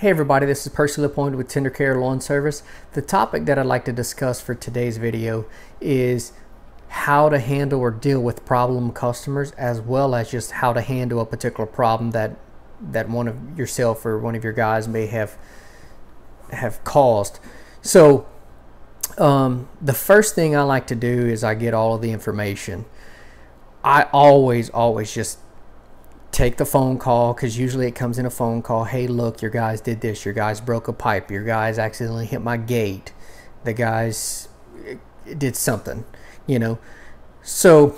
Hey everybody, this is Percy LaPointe with TenderCare Lawn Service. The topic that I'd like to discuss for today's video is how to handle or deal with problem customers, as well as just how to handle a particular problem that one of yourself or one of your guys may have caused. So the first thing I like to do is I get all of the information. I always just take the phone call, because usually it comes in a phone call. Hey, look, your guys did this, your guys broke a pipe, your guys accidentally hit my gate, the guys did something, so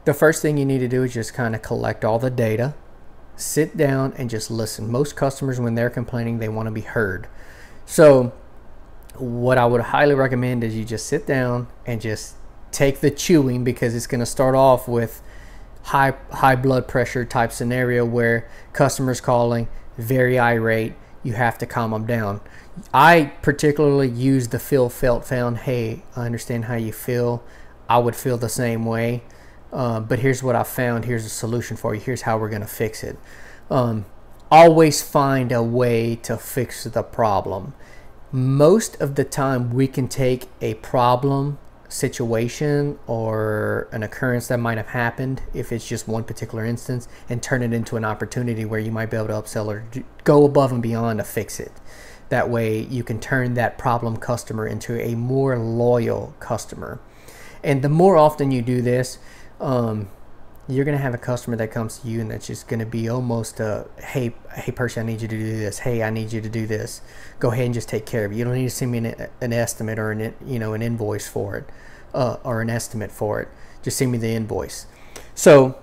the first thing you need to do is just kind of collect all the data, sit down and just listen. Most customers, when they're complaining, they want to be heard. So what I would highly recommend is you just sit down and just take the chewing, because it's going to start off with high blood pressure type scenario where customers calling very irate. You have to calm them down. I particularly use the feel, felt, found. Hey, I understand how you feel. I would feel the same way, but here's what I found. Here's a solution for you. Here's how we're going to fix it. Always find a way to fix the problem. Most of the time we can take a problem situation or an occurrence that might have happened, if it's just one particular instance, and turn it into an opportunity where you might be able to upsell or go above and beyond to fix it. That way you can turn that problem customer into a more loyal customer. And the more often you do this, you're going to have a customer that comes to you and that's just going to be almost a, hey Percy, I need you to do this. Hey, I need you to do this. Go ahead and just take care of it. You don't need to send me an estimate or an invoice for it, or an estimate for it. Just send me the invoice. So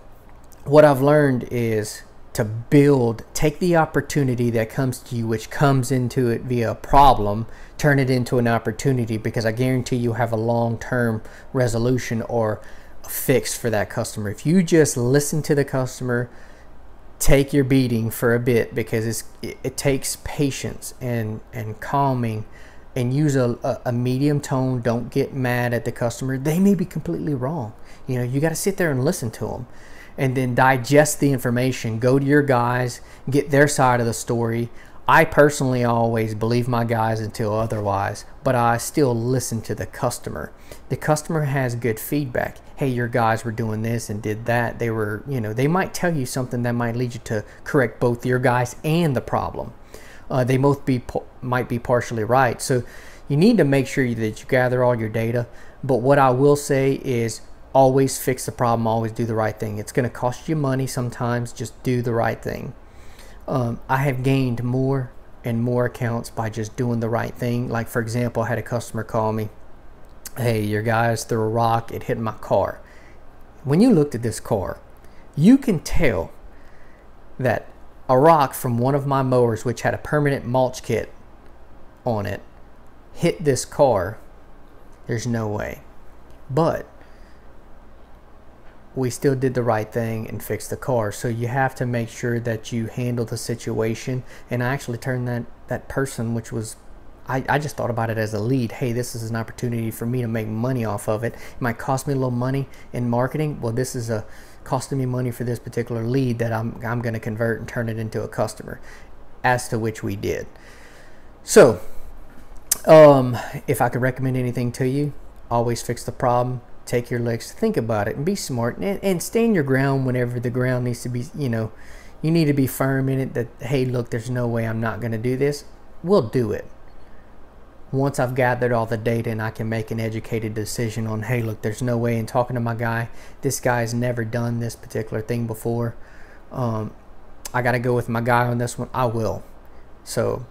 what I've learned is to take the opportunity that comes to you, which comes into it via a problem, turn it into an opportunity, because I guarantee you have a long-term resolution or fix for that customer. If you just listen to the customer, take your beating for a bit, because it takes patience and calming, and use a medium tone. Don't get mad at the customer. They may be completely wrong. You got to sit there and listen to them, and then digest the information. Go to your guys, get their side of the story. I personally always believe my guys until otherwise, but I still listen to the customer. The customer has good feedback. Hey, your guys were doing this and did that. They were, they might tell you something that might lead you to correct both your guys and the problem. They both might be partially right. So you need to make sure that you gather all your data. But what I will say is always fix the problem, always do the right thing. It's going to cost you money sometimes. Just do the right thing. I have gained more and more accounts by just doing the right thing. Like, for example, I had a customer call me. Hey, your guys threw a rock, it hit my car. When you looked at this car, you can tell that a rock from one of my mowers, which had a permanent mulch kit on it, hit this car. There's no way. But we still did the right thing and fixed the car. So you have to make sure that you handle the situation. And I actually turned that person, which was, I just thought about it as a lead. Hey, this is an opportunity for me to make money off of it. It might cost me a little money in marketing. Well, this is costing me money for this particular lead that I'm going to convert and turn it into a customer, as to which we did. So if I could recommend anything to you, always fix the problem. Take your licks, think about it, and be smart, and stand your ground whenever the ground needs to be, you need to be firm in it, that, hey, look, there's no way I'm not going to do this. We'll do it. Once I've gathered all the data and I can make an educated decision on, hey, look, there's no way, in talking to my guy, this guy's never done this particular thing before. I got to go with my guy on this one. I will. So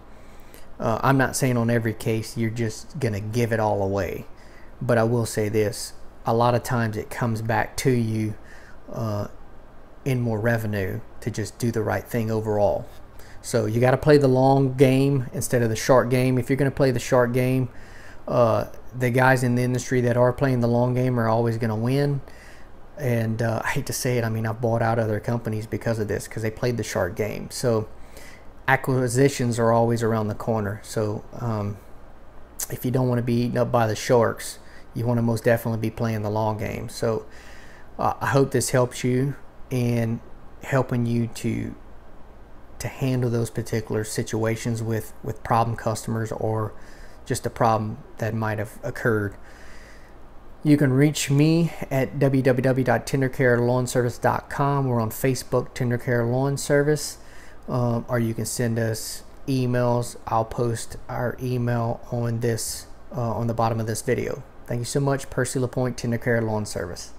I'm not saying on every case you're just going to give it all away. But I will say this. A lot of times it comes back to you in more revenue to just do the right thing overall. So you got to play the long game instead of the short game. If you're going to play the short game, the guys in the industry that are playing the long game are always going to win. And I hate to say it, I mean, I've bought out other companies because of this, because they played the short game. So acquisitions are always around the corner. So if you don't want to be eaten up by the sharks, you want to most definitely be playing the long game. So I hope this helps you in helping you to to handle those particular situations with problem customers or just a problem that might have occurred. You can reach me at www.tendercarelawnservice.com. We're on Facebook, TenderCare Lawn Service, or you can send us emails. I'll post our email on this on the bottom of this video. Thank you so much. Percy LaPointe, TenderCare Lawn Service.